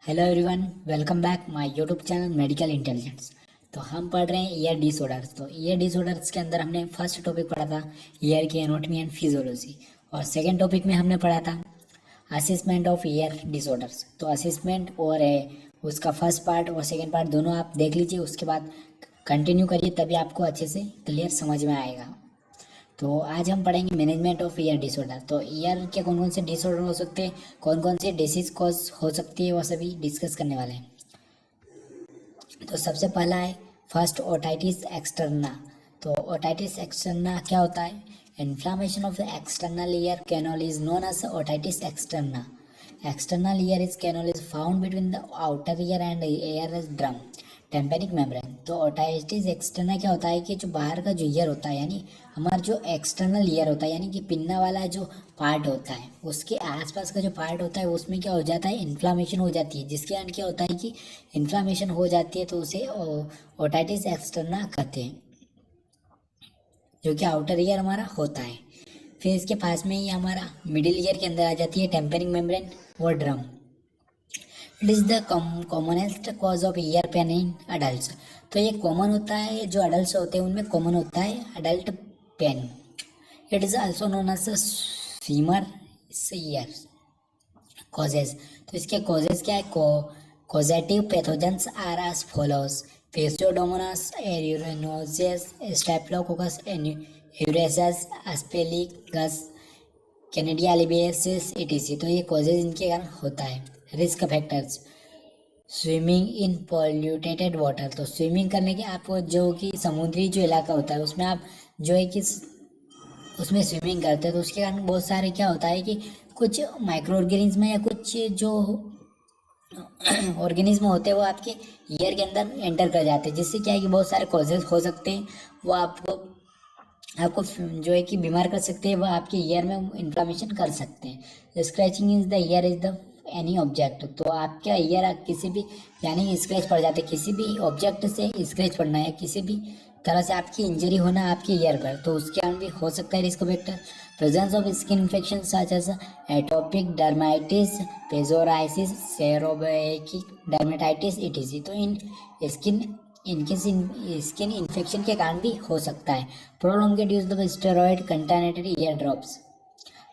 Hello everyone, welcome back my YouTube channel medical intelligence. तो हम पढ़ रहे हैं ईयर डिसऑर्डर्स। तो ईयर डिसऑर्डर्स के अंदर हमने फर्स्ट टॉपिक पढ़ा था ईयर की एनाटॉमी एंड फिजियोलॉजी, और सेकंड टॉपिक में हमने पढ़ा था असेसमेंट ऑफ ईयर डिसऑर्डर्स। तो असेसमेंट और उसका फर्स्ट पार्ट और सेकंड पार्ट दोनों आप देख लीजिए, उसके बाद कंटिन्यू करिए, तभी आपको अच्छे से क्लियर समझ में आएगा। तो आज हम पढ़ेंगे मैनेजमेंट ऑफ ईयर डिसऑर्डर। तो ईयर के कौन कौन से डिसऑर्डर हो सकते हैं, कौन कौन से डिसीज कॉज हो सकती है, वो सभी डिस्कस करने वाले हैं। तो सबसे पहला है फर्स्ट ओटाइटिस एक्सटर्ना। तो ओटाइटिस एक्सटर्ना क्या होता है? Inflammation of the external ear canal is known as otitis externa. External ear is canal is found between the outer ear and ear drum tympanic membrane. तो otitis externa क्या होता है कि जो बाहर का जो ईयर होता है, यानी हमारा जो एक्सटर्नल ईयर होता है, यानी कि पिन्ना वाला जो पार्ट होता है, उसके आसपास का जो पार्ट होता है उसमें क्या हो जाता है, इन्फ्लामेशन हो जाती है, जिसके कारण क्या होता है कि इन्फ्लामेशन हो जाती है, तो उसे ओटाइटिस एक्सटर्ना कहते हैं, जो कि आउटर ईयर हमारा होता है। फिर इसके पास में ही हमारा मिडिल ईयर के अंदर आ जाती है टेम्पेनिक मेम्ब्रेन और drum. It is the commonest cause of year pain in adult. तो ये कॉमन होता है, जो अडल्ट होते हैं उनमें कॉमन होता है adult pain. It is also known as swimmer ear causes. तो इसके कॉजेज क्या है? Causative pathogens are as follows: Pseudomonas aeruginosa, Staphylococcus aureus, Aspergillus, Candida albicans etc. तो ये कॉजेज इनके कारण होता है। Risk factors: swimming in polluted water. तो स्विमिंग करने के आपको जो कि समुद्री जो इलाका होता है उसमें आप जो है कि उसमें स्विमिंग करते हैं, तो उसके कारण बहुत सारे क्या होता है कि कुछ माइक्रो ऑर्गेनिज्म या कुछ जो ऑर्गेनिज्म होते हैं वो आपके ईयर के अंदर एंटर कर जाते हैं, जिससे क्या है कि बहुत सारे कॉजेज हो सकते हैं, वो आपको आपको जो है कि बीमार कर सकते हैं, वह आपके ईयर में इन्फ्लामेशन कर सकते हैं। Scratching is the year is the any object. तो आपका ईयर किसी भी, यानी स्क्रैच पड़ जाते, किसी भी ऑब्जेक्ट से स्क्रैच पड़ना है, किसी भी तरह से आपकी इंजरी होना आपके ईयर पर, तो उसके कारण भी हो सकता है risk factor. Presence of skin infection such as atopic dermatitis, psoriasis, seborrheic dermatitis etc. तो इन स्किन इनके स्किन इन्फेक्शन के कारण भी हो सकता है। Prolonged use of steroid contained ear drops.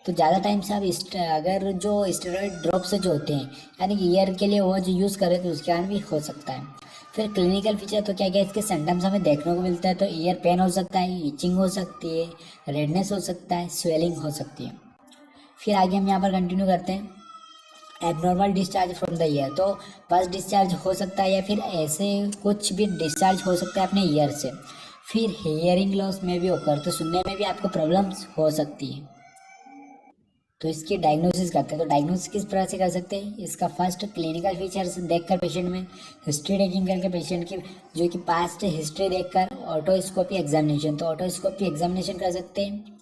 तो ज़्यादा टाइम से आप अगर जो स्टेरॉइड ड्रॉप्स जो होते हैं, यानी कि ईयर के लिए वो जो यूज़ करें, तो उसके कारण भी हो सकता है। फिर क्लिनिकल फीचर तो क्या क्या इसके सिम्टम्स हमें देखने को मिलता है। तो ईयर पेन हो सकता है, इचिंग हो सकती है, रेडनेस हो सकता है, स्वेलिंग हो सकती है। फिर आगे हम यहाँ पर कंटिन्यू करते हैं। Abnormal discharge from the year. तो बस डिस्चार्ज हो सकता है या फिर ऐसे कुछ भी डिस्चार्ज हो सकता है अपने ईयर से। फिर हियरिंग लॉस में भी होकर, तो सुनने में भी आपको प्रॉब्लम्स हो सकती है। तो इसकी डायग्नोसिस करते हैं। तो डायग्नोसिस किस तरह से कर सकते हैं? इसका फर्स्ट क्लिनिकल फीचर्स देखकर पेशेंट में, हिस्ट्री टेकिंग करके पेशेंट की जो कि पास्ट हिस्ट्री देखकर, ऑटोस्कोपी एग्जामिनेशन। तो ऑटोस्कोपी एग्जामिनेशन कर सकते हैं।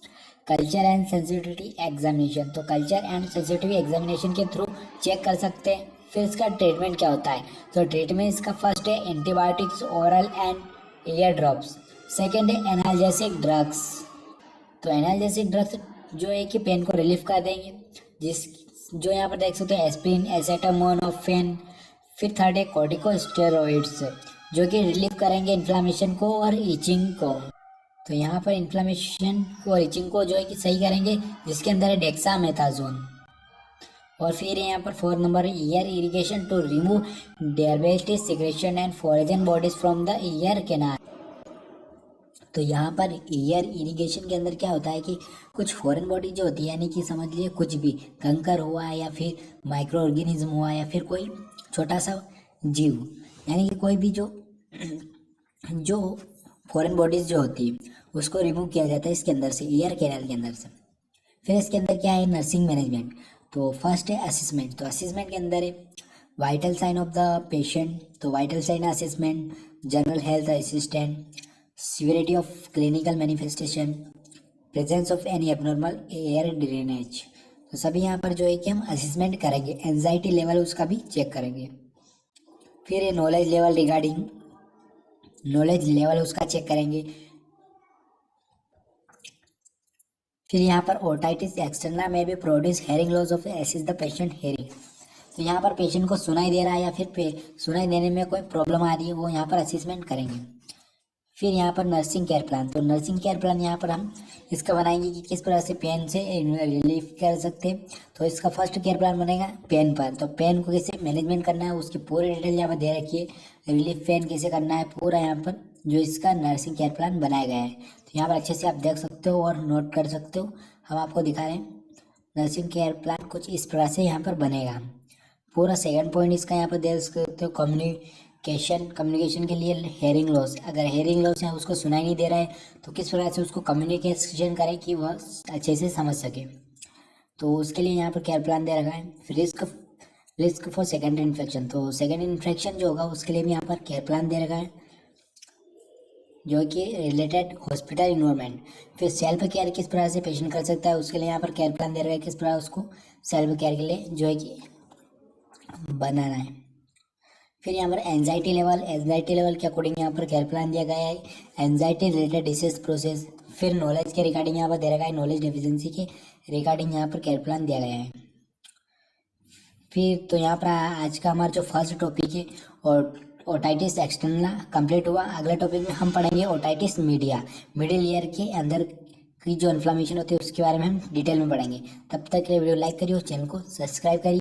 Culture and sensitivity examination. तो कल्चर एंड सेंसिटिविटी एग्जामिनेशन के थ्रू चेक कर सकते हैं। फिर इसका ट्रीटमेंट क्या होता है? तो ट्रीटमेंट इसका फर्स्ट है antibiotics, oral and ear drops. Second है एनाल्जेसिक ड्रग्स। तो एनाल्जेसिक ड्रग्स जो है कि पेन को रिलीफ कर देंगे, जिस जो यहाँ पर देख सकते हैं एस्प्रिन, एसेटामिनोफेन। फिर थर्ड है कॉर्टिकोस्टेरॉइड्स, जो कि रिलीफ करेंगे इन्फ्लामेशन को और इचिंग को। तो यहाँ पर इन्फ्लामेशन को और इचिंग को जो है कि सही करेंगे, जिसके अंदर है डेक्सामेथाजोन। और फिर यहाँ पर 4 number ear irrigation to remove diabetes secretion and foreign bodies from the ear canal. तो यहाँ पर ईयर इरिगेशन के अंदर क्या होता है कि कुछ फॉरेन बॉडी जो होती है, यानी कि समझ लीजिए कुछ भी कंकर हुआ या फिर माइक्रो ऑर्गेनिज्म हुआ या फिर कोई छोटा सा जीव, यानी कि कोई भी जो जो फॉरेन बॉडीज जो होती है उसको रिमूव किया जाता है इसके अंदर से, ईयर कैनाल के अंदर से। फिर इसके अंदर क्या है? Nursing management. तो फर्स्ट है असेसमेंट। तो असेसमेंट के अंदर है vital sign of the patient. तो vital sign assessment, general health assistant, severity of clinical manifestation, presence of any abnormal ear drainage. तो सभी यहाँ पर जो है कि हम असेसमेंट करेंगे। एंजाइटी लेवल उसका भी चेक करेंगे। फिर ये knowledge level regarding, knowledge level उसका चेक करेंगे। फिर यहाँ पर ओटाइटिस एक्सटर्ना में भी produce hearing loss of assess the patient hearing. तो यहाँ पर पेशेंट को सुनाई दे रहा है या फिर सुनाई देने में कोई प्रॉब्लम आ रही है, वो यहाँ पर असेसमेंट करेंगे। फिर यहाँ पर नर्सिंग केयर प्लान, तो नर्सिंग केयर प्लान यहाँ पर हम इसका बनाएंगे कि किस प्रकार से पेन से रिलीफ कर सकते हैं। तो इसका फर्स्ट केयर प्लान बनेगा पेन पर, तो पेन को कैसे मैनेजमेंट करना है उसकी पूरी डिटेल यहाँ पर दे रखी है। रिलीफ पेन कैसे करना है पूरा यहाँ पर जो इसका नर्सिंग केयर प्लान बनाया गया है। तो यहाँ पर अच्छे से आप देख सकते हो और नोट कर सकते हो। हम आपको दिखा रहे हैं नर्सिंग केयर प्लान कुछ इस प्रकार से यहाँ पर बनेगा। पूरा सेकंड पॉइंट इसका यहाँ पर देख सकते हो कम्युनिकेशन के लिए हेयरिंग लॉस, अगर हेयरिंग लॉस है उसको सुनाई नहीं दे रहा है तो किस प्रकार से उसको कम्युनिकेशन करें कि वह अच्छे से समझ सके। तो उसके लिए यहाँ पर केयर प्लान दे रखा है। फिर रिस्क फॉर सेकेंडरी इन्फेक्शन, तो सेकेंडरी इन्फेक्शन जो होगा उसके लिए भी यहाँ पर केयर प्लान दे रखा है जो कि रिलेटेड हॉस्पिटल इन्वायरमेंट। फिर सेल्फ केयर किस प्रकार से पेशेंट कर सकता है उसके लिए यहाँ पर केयर प्लान दे रखा है किस प्रकार उसको सेल्फ केयर के लिए जो है कि बनाना है। फिर यहाँ पर एंजाइटी लेवल के अकॉर्डिंग यहाँ पर केयर प्लान दिया गया है, एंजाइटी रिलेटेड डिसीज प्रोसेस। फिर नॉलेज के रिगार्डिंग यहाँ पर दे रखा है, नॉलेज डेफिशिएंसी के रिगार्डिंग यहाँ पर केयर प्लान दिया गया है। फिर तो यहाँ पर आज का हमारा जो फर्स्ट टॉपिक है और ओटाइटिस एक्सटर्नल कंप्लीट हुआ। अगले टॉपिक में हम पढ़ेंगे ओटाइटिस मीडिया, मिडिल ईयर के अंदर की जो इन्फ्लामेशन होती है उसके बारे में हम डिटेल में पढ़ेंगे। तब तक के लिए वीडियो लाइक करिए, चैनल को सब्सक्राइब करिए।